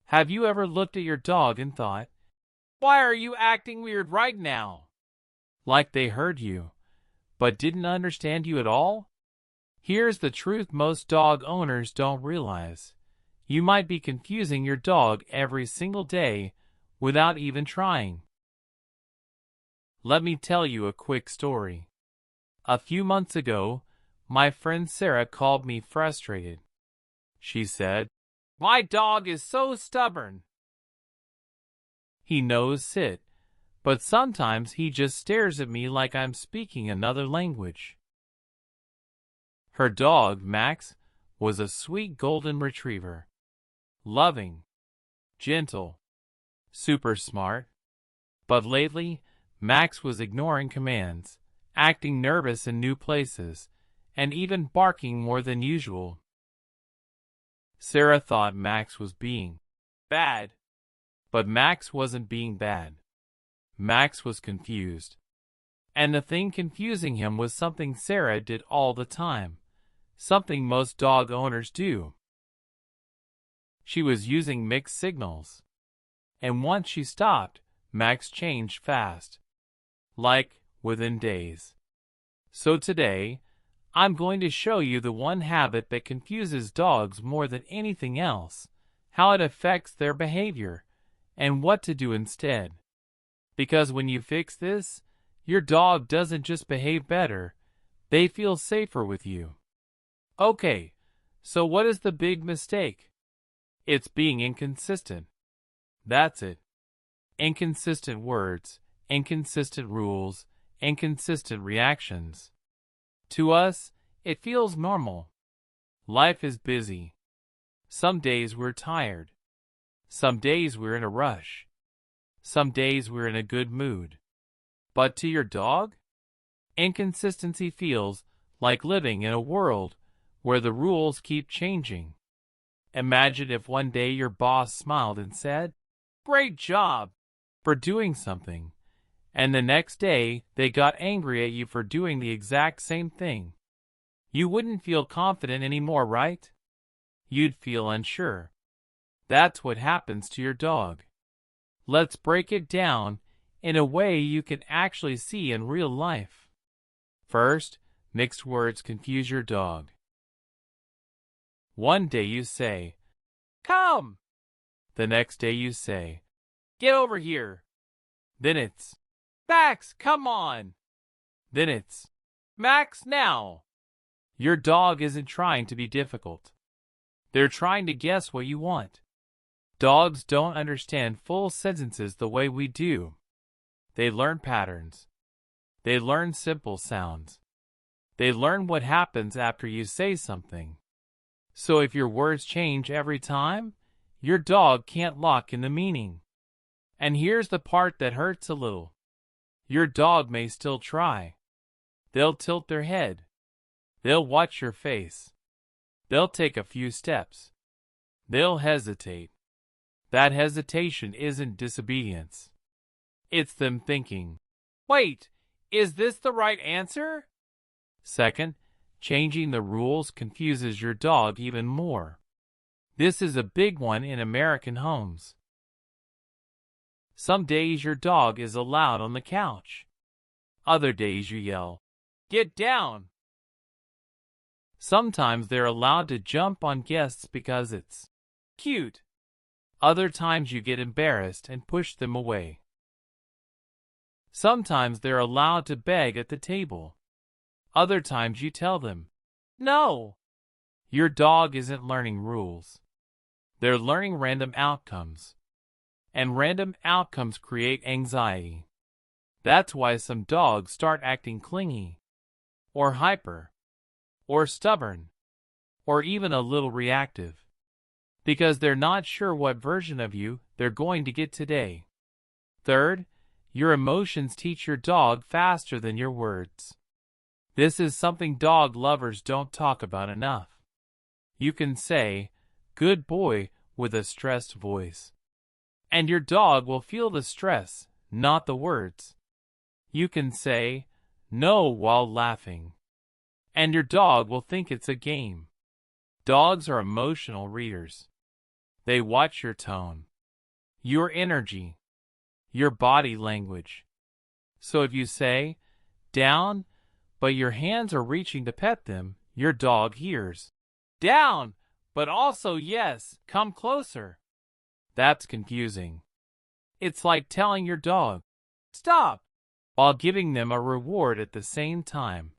Have you ever looked at your dog and thought, "Why are you acting weird right now?" Like they heard you, but didn't understand you at all? Here's the truth most dog owners don't realize. You might be confusing your dog every single day without even trying. Let me tell you a quick story. A few months ago, my friend Sarah called me frustrated. She said, "My dog is so stubborn. He knows sit, but sometimes he just stares at me like I'm speaking another language." Her dog, Max, was a sweet golden retriever. Loving, gentle, super smart. But lately, Max was ignoring commands, acting nervous in new places, and even barking more than usual. Sarah thought Max was being bad, but Max wasn't being bad. Max was confused. And the thing confusing him was something Sarah did all the time, something most dog owners do. She was using mixed signals. And once she stopped, Max changed fast. Like, within days. So today, I'm going to show you the one habit that confuses dogs more than anything else, how it affects their behavior, and what to do instead. Because when you fix this, your dog doesn't just behave better, they feel safer with you. Okay, so what is the big mistake? It's being inconsistent. That's it. Inconsistent words, inconsistent rules, inconsistent reactions. To us, it feels normal. Life is busy. Some days we're tired. Some days we're in a rush. Some days we're in a good mood. But to your dog, inconsistency feels like living in a world where the rules keep changing. Imagine if one day your boss smiled and said, "Great job," for doing something, and the next day they got angry at you for doing the exact same thing. You wouldn't feel confident anymore, right? You'd feel unsure. That's what happens to your dog. Let's break it down in a way you can actually see in real life. First, mixed words confuse your dog. One day you say, "Come." The next day you say, "Get over here." Then it's, "Max, come on." Then it's, "Max, now." Your dog isn't trying to be difficult. They're trying to guess what you want. Dogs don't understand full sentences the way we do. They learn patterns. They learn simple sounds. They learn what happens after you say something. So if your words change every time, your dog can't lock in the meaning. And here's the part that hurts a little. Your dog may still try. They'll tilt their head. They'll watch your face. They'll take a few steps. They'll hesitate. That hesitation isn't disobedience. It's them thinking, "Wait, is this the right answer?" Second, changing the rules confuses your dog even more. This is a big one in American homes. Some days your dog is allowed on the couch. Other days you yell, "Get down!" Sometimes they're allowed to jump on guests because it's cute. Other times you get embarrassed and push them away. Sometimes they're allowed to beg at the table. Other times you tell them, "No." Your dog isn't learning rules. They're learning random outcomes. And random outcomes create anxiety. That's why some dogs start acting clingy, or hyper, or stubborn, or even a little reactive. Because they're not sure what version of you they're going to get today. Third, your emotions teach your dog faster than your words. This is something dog lovers don't talk about enough. You can say, "Good boy," with a stressed voice. And your dog will feel the stress, not the words. You can say, "No," while laughing. And your dog will think it's a game. Dogs are emotional readers. They watch your tone, your energy, your body language. So if you say, down, but your hands are reaching to pet them, your dog hears, down, but also yes, come closer. That's confusing. It's like telling your dog, stop, while giving them a reward at the same time.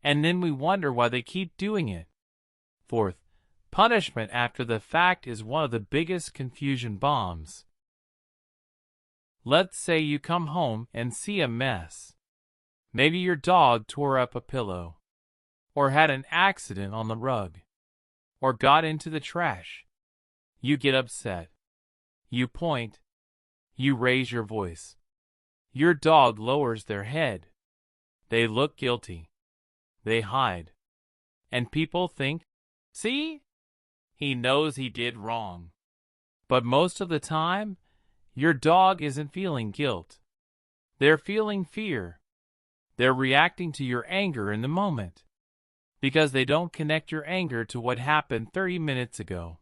And then we wonder why they keep doing it. Fourth, punishment after the fact is one of the biggest confusion bombs. Let's say you come home and see a mess. Maybe your dog tore up a pillow, or had an accident on the rug, or got into the trash. You get upset. You point. You raise your voice. Your dog lowers their head. They look guilty. They hide. And people think, see? He knows he did wrong. But most of the time, your dog isn't feeling guilt. They're feeling fear. They're reacting to your anger in the moment, because they don't connect your anger to what happened 30 minutes ago.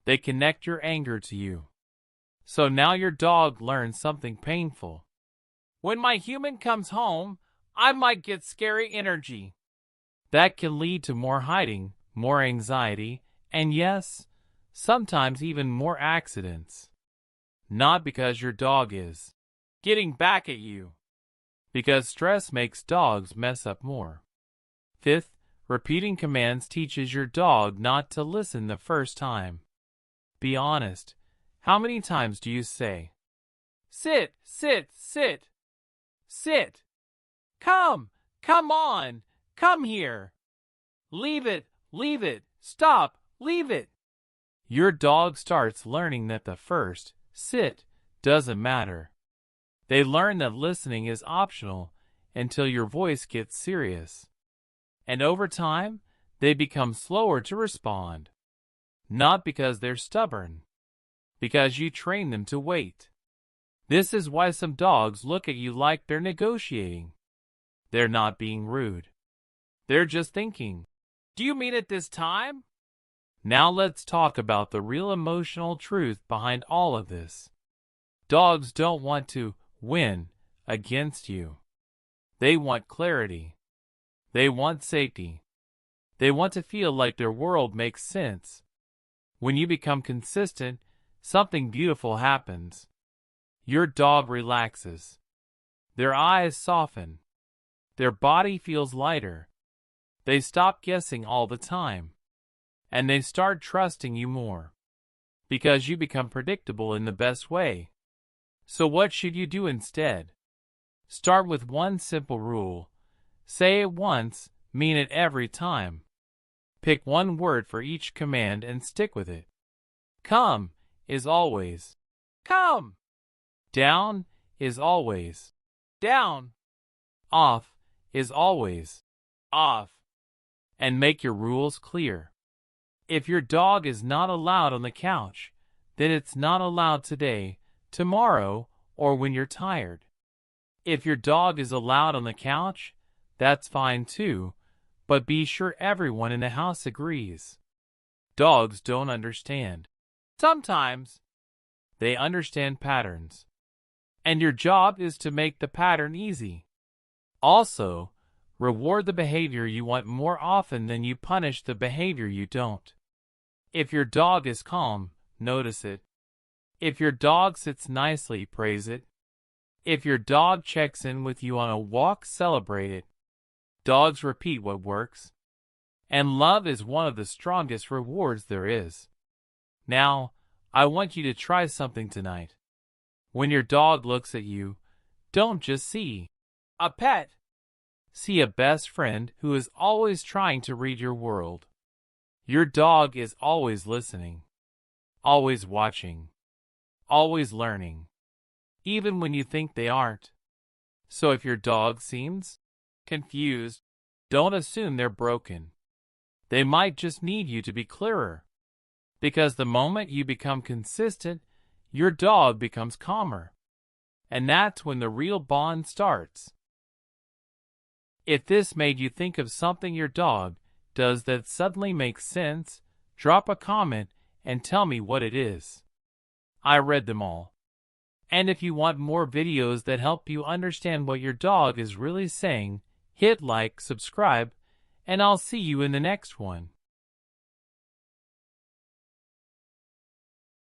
They connect your anger to you. So now your dog learns something painful. When my human comes home, I might get scary energy. That can lead to more hiding, more anxiety, and yes, sometimes even more accidents. Not because your dog is getting back at you, because stress makes dogs mess up more. Fifth, repeating commands teaches your dog not to listen the first time. Be honest. How many times do you say, sit, sit, sit, sit, come on, come here, leave it, stop, leave it. Your dog starts learning that the first sit doesn't matter. They learn that listening is optional until your voice gets serious. And over time, they become slower to respond. Not because they're stubborn, because you train them to wait. This is why some dogs look at you like they're negotiating. They're not being rude. They're just thinking, do you mean it this time? Now let's talk about the real emotional truth behind all of this. Dogs don't want to win against you. They want clarity. They want safety. They want to feel like their world makes sense. When you become consistent, something beautiful happens. Your dog relaxes. Their eyes soften. Their body feels lighter. They stop guessing all the time. And they start trusting you more. Because you become predictable in the best way. So what should you do instead? Start with one simple rule. Say it once, mean it every time. Pick one word for each command and stick with it. Come is always come. Down is always down. Off is always off. And make your rules clear. If your dog is not allowed on the couch, then it's not allowed today, tomorrow, or when you're tired. If your dog is allowed on the couch, that's fine too, but be sure everyone in the house agrees. Dogs don't understand. Sometimes they understand patterns. And your job is to make the pattern easy. Also, reward the behavior you want more often than you punish the behavior you don't. If your dog is calm, notice it. If your dog sits nicely, praise it. If your dog checks in with you on a walk, celebrate it. Dogs repeat what works. And love is one of the strongest rewards there is. Now, I want you to try something tonight. When your dog looks at you, don't just see a pet. See a best friend who is always trying to read your world. Your dog is always listening, always watching, always learning, even when you think they aren't. So if your dog seems confused, don't assume they're broken. They might just need you to be clearer. Because the moment you become consistent, your dog becomes calmer. And that's when the real bond starts. If this made you think of something your dog does that suddenly makes sense, drop a comment and tell me what it is. I read them all. And if you want more videos that help you understand what your dog is really saying, hit like, subscribe, and I'll see you in the next one.